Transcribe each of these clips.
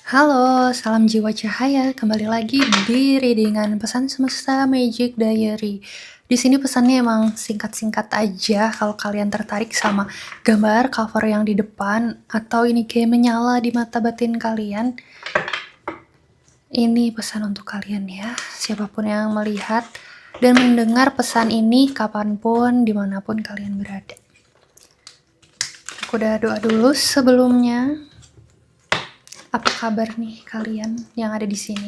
Halo, salam jiwa cahaya. Kembali lagi di readingan pesan semesta Magic Diary. Di sini pesannya emang singkat-singkat aja. Kalau kalian tertarik sama gambar cover yang di depan atau ini kayak menyala di mata batin kalian, ini pesan untuk kalian ya. Siapapun yang melihat dan mendengar pesan ini kapanpun, dimanapun kalian berada. Aku udah doa dulu sebelumnya. Apa kabar nih kalian yang ada di sini?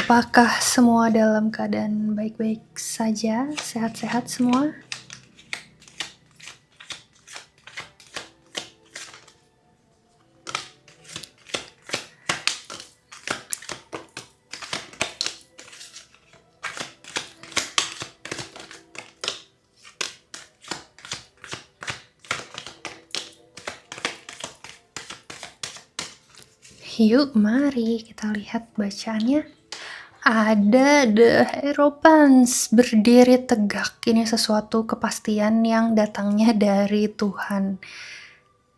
Apakah semua dalam keadaan baik-baik saja? Sehat-sehat semua? Yuk, mari kita lihat bacaannya. Ada The Hierophants, berdiri tegak. Ini sesuatu kepastian yang datangnya dari Tuhan.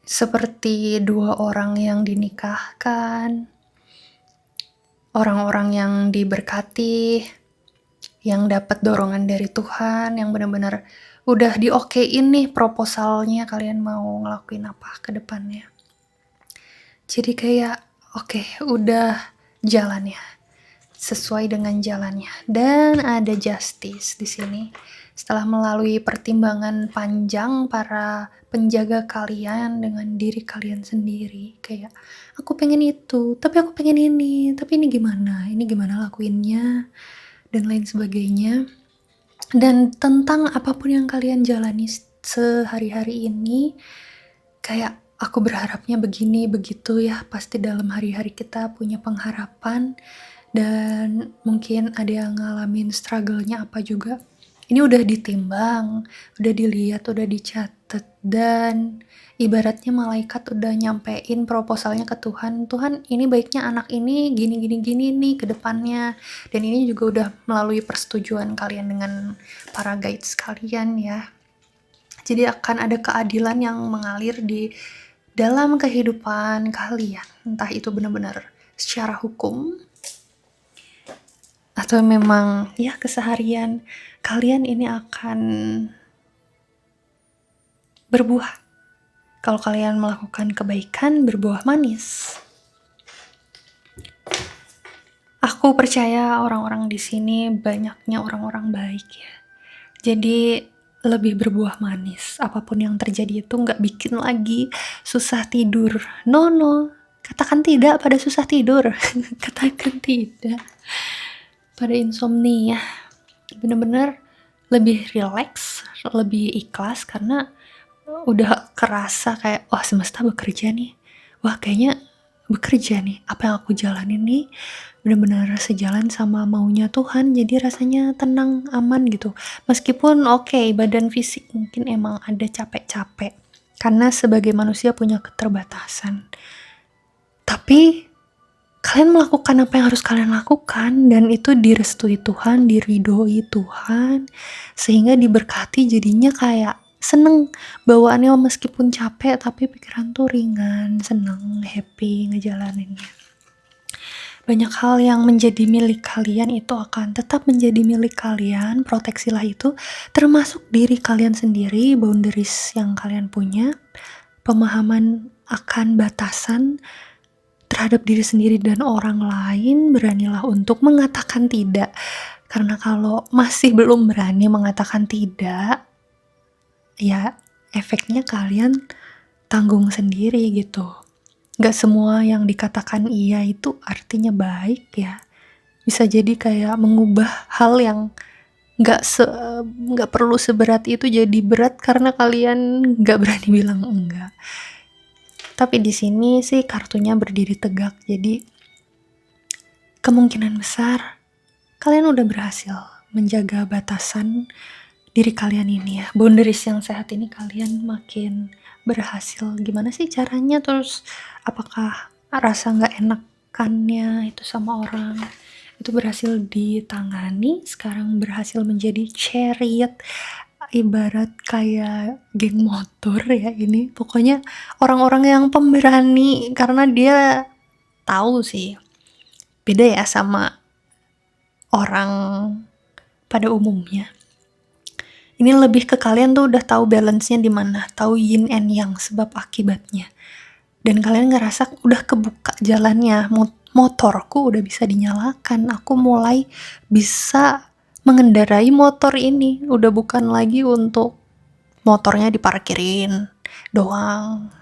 Seperti dua orang yang dinikahkan, orang-orang yang diberkati, yang dapat dorongan dari Tuhan, yang benar-benar udah diokein nih proposalnya, kalian mau ngelakuin apa ke depannya. Jadi kayak oke, udah jalannya. Sesuai dengan jalannya. Dan ada justice di sini. Setelah melalui pertimbangan panjang para penjaga kalian dengan diri kalian sendiri, kayak aku pengen itu, tapi aku pengen ini, tapi ini gimana lakuinnya, dan lain sebagainya. Dan tentang apapun yang kalian jalani sehari-hari ini, kayak aku berharapnya begini, begitu ya. Pasti dalam hari-hari kita punya pengharapan, dan mungkin ada yang ngalamin struggle-nya apa juga. Ini udah ditimbang, udah dilihat, udah dicatat, dan ibaratnya malaikat udah nyampein proposalnya ke Tuhan. Tuhan, ini baiknya anak ini gini nih ke depannya. Dan ini juga udah melalui persetujuan kalian dengan para guides kalian ya. Jadi akan ada keadilan yang mengalir di dalam kehidupan kalian. Entah itu benar-benar secara hukum, atau memang ya keseharian kalian ini akan berbuah. Kalau kalian melakukan kebaikan, berbuah manis. Aku percaya orang-orang di sini banyaknya orang-orang baik ya. Jadi lebih berbuah manis. Apapun yang terjadi itu nggak bikin lagi susah tidur. No. Katakan tidak pada susah tidur. Katakan tidak pada insomnia. Bener-bener lebih relax, lebih ikhlas, karena udah kerasa kayak wah, semesta bekerja nih, wah kayaknya bekerja nih, apa yang aku jalanin nih benar-benar sejalan sama maunya Tuhan. Jadi rasanya tenang, aman gitu. Meskipun badan fisik mungkin emang ada capek-capek, karena sebagai manusia punya keterbatasan, tapi kalian melakukan apa yang harus kalian lakukan, dan itu direstui Tuhan, diridhoi Tuhan, sehingga diberkati. Jadinya kayak seneng bawaannya, meskipun capek tapi pikiran tuh ringan, seneng, happy ngejalaninnya. Banyak hal yang menjadi milik kalian itu akan tetap menjadi milik kalian. Proteksilah itu, termasuk diri kalian sendiri, boundaries yang kalian punya, pemahaman akan batasan terhadap diri sendiri dan orang lain. Beranilah untuk mengatakan tidak, karena kalau masih belum berani mengatakan tidak, ya efeknya kalian tanggung sendiri gitu. Gak semua yang dikatakan iya itu artinya baik ya. Bisa jadi kayak mengubah hal yang gak perlu seberat itu jadi berat karena kalian gak berani bilang enggak. Tapi di sini sih kartunya berdiri tegak, jadi kemungkinan besar kalian udah berhasil menjaga batasan diri kalian ini ya. Boundaries yang sehat ini kalian makin berhasil. Gimana sih caranya? Terus apakah rasa gak enakannya itu sama orang itu berhasil ditangani? Sekarang berhasil menjadi chariot ibarat kayak geng motor ya ini. Pokoknya orang-orang yang pemberani, karena dia tahu sih, beda ya sama orang pada umumnya. Ini lebih ke kalian tuh udah tahu balance-nya di mana, tahu yin and yang, sebab akibatnya. Dan kalian ngerasa udah kebuka jalannya, motorku udah bisa dinyalakan, aku mulai bisa mengendarai motor ini, udah bukan lagi untuk motornya diparkirin doang,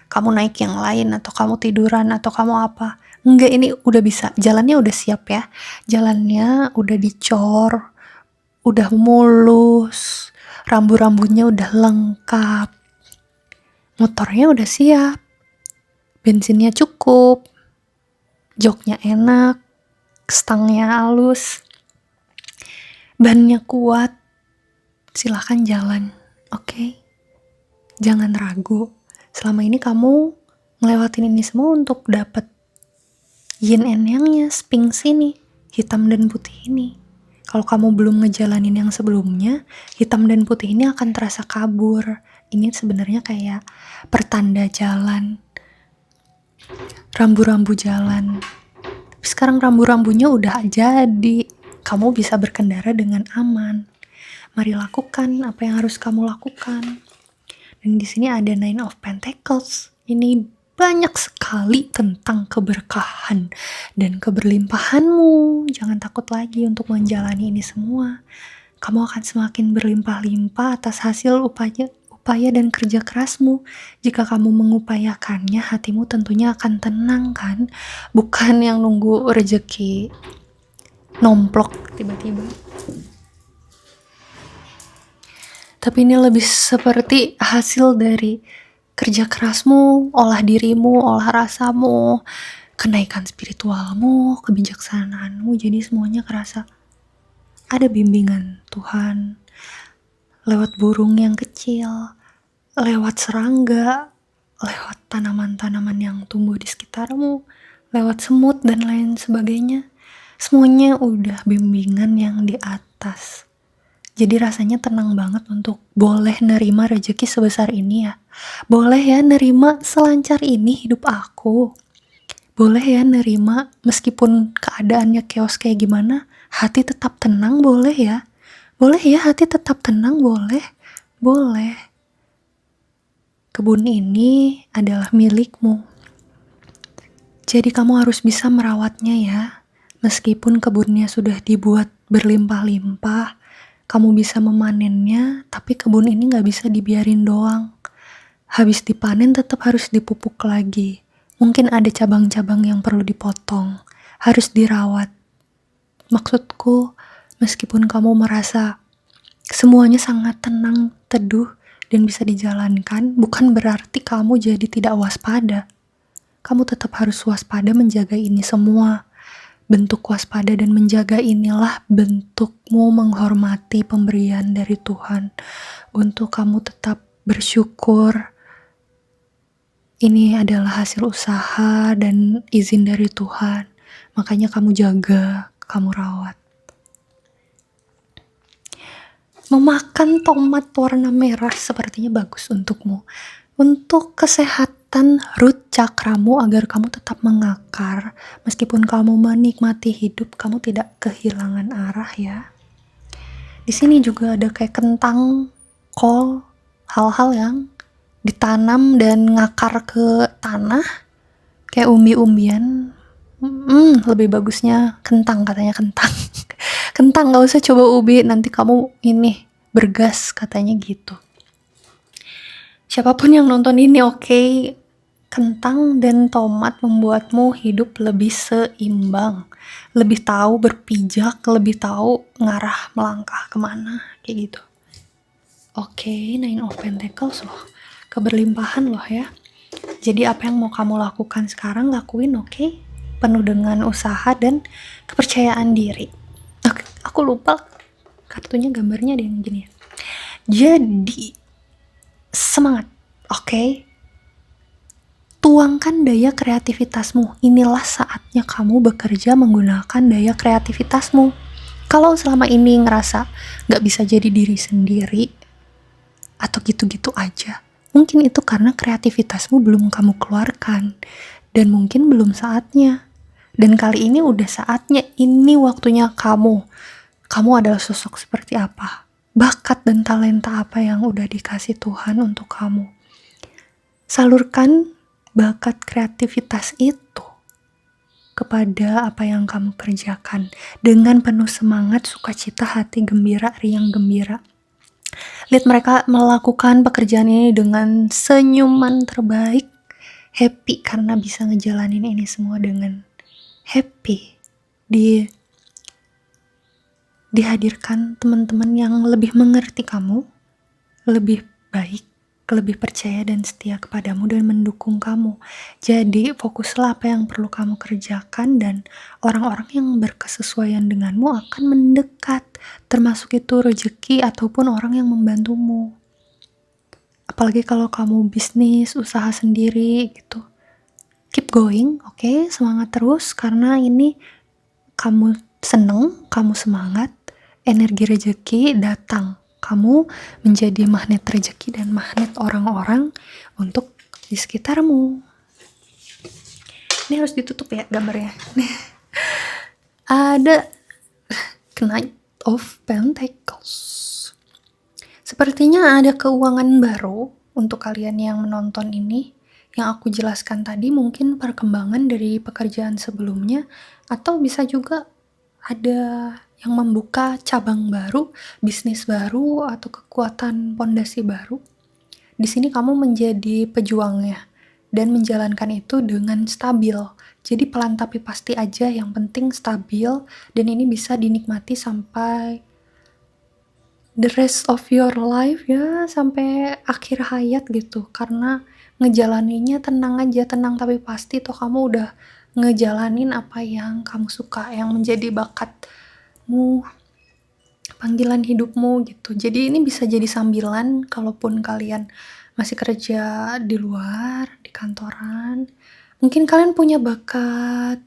kamu naik yang lain, atau kamu tiduran, atau kamu apa. Enggak, ini udah bisa, jalannya udah siap ya, jalannya udah dicor, udah mulus, rambu-rambunya udah lengkap, motornya udah siap, bensinnya cukup, joknya enak, stangnya halus, bannya kuat, silahkan jalan, oke? Jangan ragu, selama ini kamu ngelewatin ini semua untuk dapet yin and yang-nya, sphinx ini, hitam dan putih ini. Kalau kamu belum ngejalanin yang sebelumnya, hitam dan putih ini akan terasa kabur. Ini sebenarnya kayak pertanda jalan, rambu-rambu jalan. Tapi sekarang rambu-rambunya udah jadi, kamu bisa berkendara dengan aman. Mari lakukan apa yang harus kamu lakukan. Dan di sini ada Nine of Pentacles. Ini banyak sekali tentang keberkahan dan keberlimpahanmu. Jangan takut lagi untuk menjalani ini semua. Kamu akan semakin berlimpah-limpah atas hasil upaya dan kerja kerasmu. Jika kamu mengupayakannya, hatimu tentunya akan tenang kan? Bukan yang nunggu rezeki nomplok tiba-tiba. Tapi ini lebih seperti hasil dari kerja kerasmu, olah dirimu, olah rasamu, kenaikan spiritualmu, kebijaksanaanmu. Jadi semuanya kerasa ada bimbingan Tuhan lewat burung yang kecil, lewat serangga, lewat tanaman-tanaman yang tumbuh di sekitarmu, lewat semut dan lain sebagainya. Semuanya udah bimbingan yang di atas. Jadi rasanya tenang banget untuk boleh nerima rezeki sebesar ini ya. Boleh ya nerima selancar ini hidup aku. Boleh ya nerima meskipun keadaannya chaos kayak gimana, hati tetap tenang, boleh ya. Boleh ya hati tetap tenang, boleh. Boleh. Kebun ini adalah milikmu. Jadi kamu harus bisa merawatnya ya. Meskipun kebunnya sudah dibuat berlimpah-limpah, kamu bisa memanennya, tapi kebun ini gak bisa dibiarin doang. Habis dipanen tetap harus dipupuk lagi. Mungkin ada cabang-cabang yang perlu dipotong, harus dirawat. Maksudku, meskipun kamu merasa semuanya sangat tenang, teduh, dan bisa dijalankan, bukan berarti kamu jadi tidak waspada. Kamu tetap harus waspada menjaga ini semua. Bentuk waspada dan menjaga inilah bentukmu menghormati pemberian dari Tuhan. Untuk kamu tetap bersyukur. Ini adalah hasil usaha dan izin dari Tuhan. Makanya kamu jaga, kamu rawat. Memakan tomat warna merah sepertinya bagus untukmu. Untuk kesehatan root cakramu agar kamu tetap mengakar, meskipun kamu menikmati hidup, kamu tidak kehilangan arah ya. Di sini juga ada kayak kentang, kol, hal-hal yang ditanam dan ngakar ke tanah, kayak umbi-umbian. Lebih bagusnya kentang, katanya kentang. Kentang, gak usah coba ubi, nanti kamu ini bergas, katanya gitu. Siapapun yang nonton ini, oke, kentang dan tomat membuatmu hidup lebih seimbang, lebih tahu berpijak, lebih tahu ngarah melangkah kemana, kayak gitu. Oke, Nine of Pentacles loh, keberlimpahan loh ya. Jadi apa yang mau kamu lakukan sekarang, lakuin, oke? Penuh dengan usaha dan kepercayaan diri. Oke, aku lupa kartunya, gambarnya ada yang gini ya. Jadi semangat, oke? Tuangkan daya kreativitasmu. Inilah saatnya kamu bekerja menggunakan daya kreativitasmu. Kalau selama ini ngerasa gak bisa jadi diri sendiri, atau gitu-gitu aja. Mungkin itu karena kreativitasmu belum kamu keluarkan, dan mungkin belum saatnya. Dan kali ini udah saatnya, ini waktunya kamu. Kamu adalah sosok seperti apa? Bakat dan talenta apa yang udah dikasih Tuhan untuk kamu? Salurkan bakat kreativitas itu kepada apa yang kamu kerjakan dengan penuh semangat, sukacita, hati gembira, riang gembira. Lihat mereka melakukan pekerjaan ini dengan senyuman terbaik, happy karena bisa ngejalanin ini semua dengan happy. Dihadirkan teman-teman yang lebih mengerti kamu, lebih baik, lebih percaya dan setia kepadamu dan mendukung kamu. Jadi fokuslah apa yang perlu kamu kerjakan, dan orang-orang yang berkesesuaian denganmu akan mendekat, termasuk itu rezeki ataupun orang yang membantumu. Apalagi kalau kamu bisnis, usaha sendiri gitu. Keep going, oke? Semangat terus, karena ini kamu seneng, kamu semangat, energi rezeki datang. Kamu menjadi magnet rezeki dan magnet orang-orang untuk di sekitarmu. Ini harus ditutup ya gambarnya. Ada Knight of Pentacles. Sepertinya ada keuangan baru untuk kalian yang menonton ini. Yang aku jelaskan tadi mungkin perkembangan dari pekerjaan sebelumnya, atau bisa juga ada yang membuka cabang baru, bisnis baru, atau kekuatan pondasi baru. Di sini kamu menjadi pejuangnya dan menjalankan itu dengan stabil. Jadi pelan tapi pasti aja, yang penting stabil, dan ini bisa dinikmati sampai the rest of your life ya, sampai akhir hayat gitu. Karena ngejalaninnya tenang aja, tenang tapi pasti, toh kamu udah ngejalanin apa yang kamu suka, yang menjadi bakatmu, panggilan hidupmu gitu. Jadi ini bisa jadi sambilan kalaupun kalian masih kerja di luar, di kantoran. Mungkin kalian punya bakat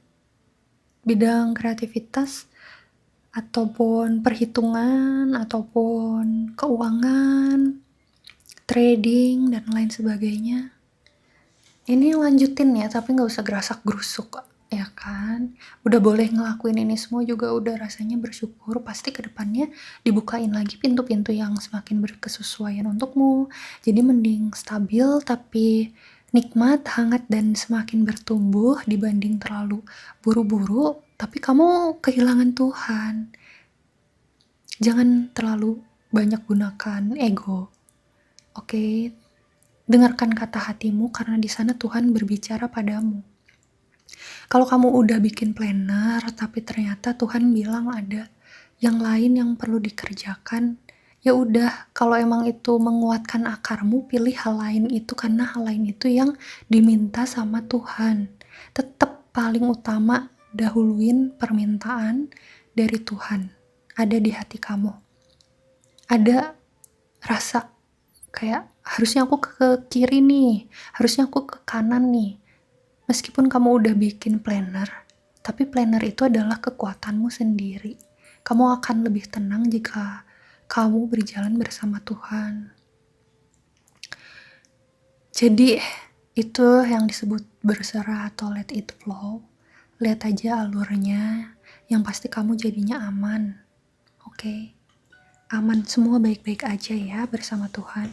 bidang kreativitas, ataupun perhitungan, ataupun keuangan, trading, dan lain sebagainya. Ini lanjutin ya, tapi gak usah gerasak-gerusuk, ya kan? Udah boleh ngelakuin ini semua juga udah rasanya bersyukur. Pasti kedepannya dibukain lagi pintu-pintu yang semakin berkesesuaian untukmu. Jadi mending stabil tapi nikmat, hangat, dan semakin bertumbuh dibanding terlalu buru-buru tapi kamu kehilangan Tuhan. Jangan terlalu banyak gunakan ego. Oke? Dengarkan kata hatimu, karena di sana Tuhan berbicara padamu. Kalau kamu udah bikin planner tapi ternyata Tuhan bilang ada yang lain yang perlu dikerjakan, ya udah, kalau emang itu menguatkan akarmu, pilih hal lain itu, karena hal lain itu yang diminta sama Tuhan. Tetap paling utama dahuluin permintaan dari Tuhan. Ada di hati kamu. Ada rasa kayak harusnya aku ke kiri nih, harusnya aku ke kanan nih. Meskipun kamu udah bikin planner, tapi planner itu adalah kekuatanmu sendiri. Kamu akan lebih tenang jika kamu berjalan bersama Tuhan. Jadi itu yang disebut berserah atau let it flow. Lihat aja alurnya, yang pasti kamu jadinya aman. Oke? Aman, semua baik-baik aja ya bersama Tuhan.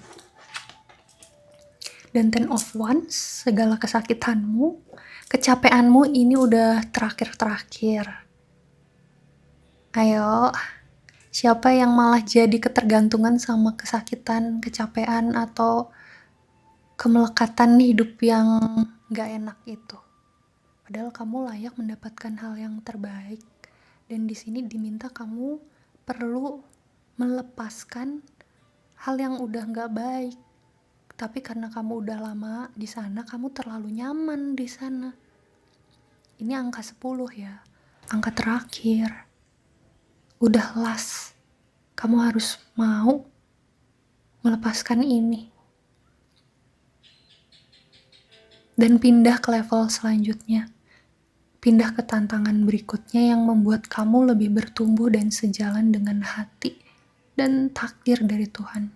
Dan 10 of Wands, segala kesakitanmu, kecapeanmu ini udah terakhir-terakhir. Ayo, siapa yang malah jadi ketergantungan sama kesakitan, kecapean, atau kemelekatan hidup yang gak enak itu? Padahal kamu layak mendapatkan hal yang terbaik. Dan di sini diminta kamu perlu melepaskan hal yang udah gak baik. Tapi karena kamu udah lama di sana, kamu terlalu nyaman di sana. Ini angka 10 ya, angka terakhir. Udah last. Kamu harus mau melepaskan ini. Dan pindah ke level selanjutnya. Pindah ke tantangan berikutnya yang membuat kamu lebih bertumbuh dan sejalan dengan hati dan takdir dari Tuhan.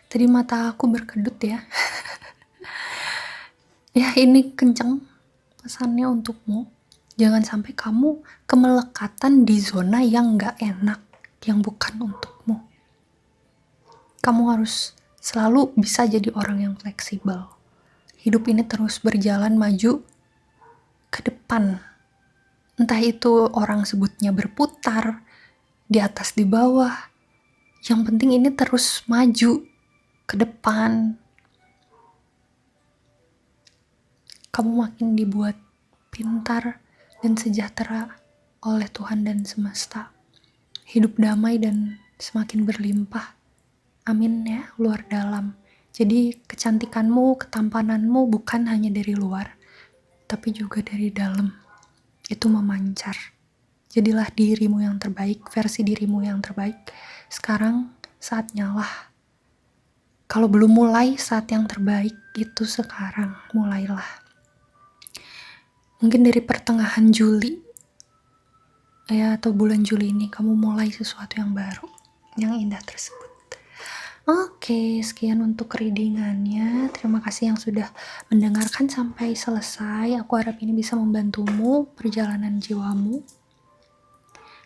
Tadi mata aku berkedut ya. Ya ini kenceng pesannya untukmu. Jangan sampai kamu kemelekatan di zona yang gak enak, yang bukan untukmu. Kamu harus selalu bisa jadi orang yang fleksibel. Hidup ini terus berjalan maju ke depan. Entah itu orang sebutnya berputar, di atas di bawah. Yang penting ini terus maju ke depan. Kamu makin dibuat pintar dan sejahtera oleh Tuhan dan semesta. Hidup damai dan semakin berlimpah. Amin ya, luar dalam. Jadi kecantikanmu, ketampananmu bukan hanya dari luar, tapi juga dari dalam. Itu memancar. Jadilah dirimu yang terbaik, versi dirimu yang terbaik. Sekarang saatnya lah. Kalau belum mulai saat yang terbaik, itu sekarang mulailah. Mungkin dari pertengahan Juli ya, atau bulan Juli ini kamu mulai sesuatu yang baru, yang indah tersebut. Oke, sekian untuk readingannya. Terima kasih yang sudah mendengarkan sampai selesai. Aku harap ini bisa membantumu perjalanan jiwamu.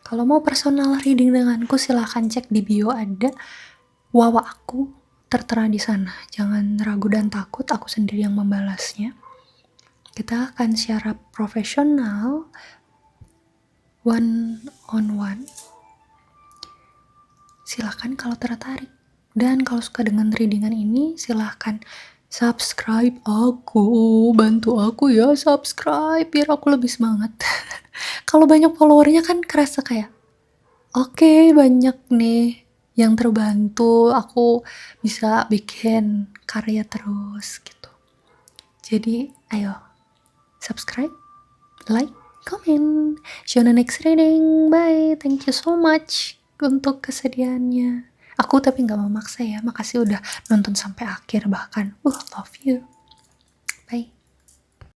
Kalau mau personal reading denganku, silahkan cek di bio, ada wawa aku tertera di sana. Jangan ragu dan takut, aku sendiri yang membalasnya. Kita akan secara profesional, one on one. Silahkan kalau tertarik. Dan kalau suka dengan readingan ini, silahkan subscribe aku. Bantu aku ya subscribe, biar aku lebih semangat. Kalau banyak followernya kan kerasa kayak, oke, banyak nih yang terbantu. Aku bisa bikin karya terus gitu. Jadi ayo subscribe, like, comment. See you on the next reading. Bye. Thank you so much untuk kesediaannya. Aku tapi gak memaksa ya. Makasih udah nonton sampai akhir bahkan. Love you.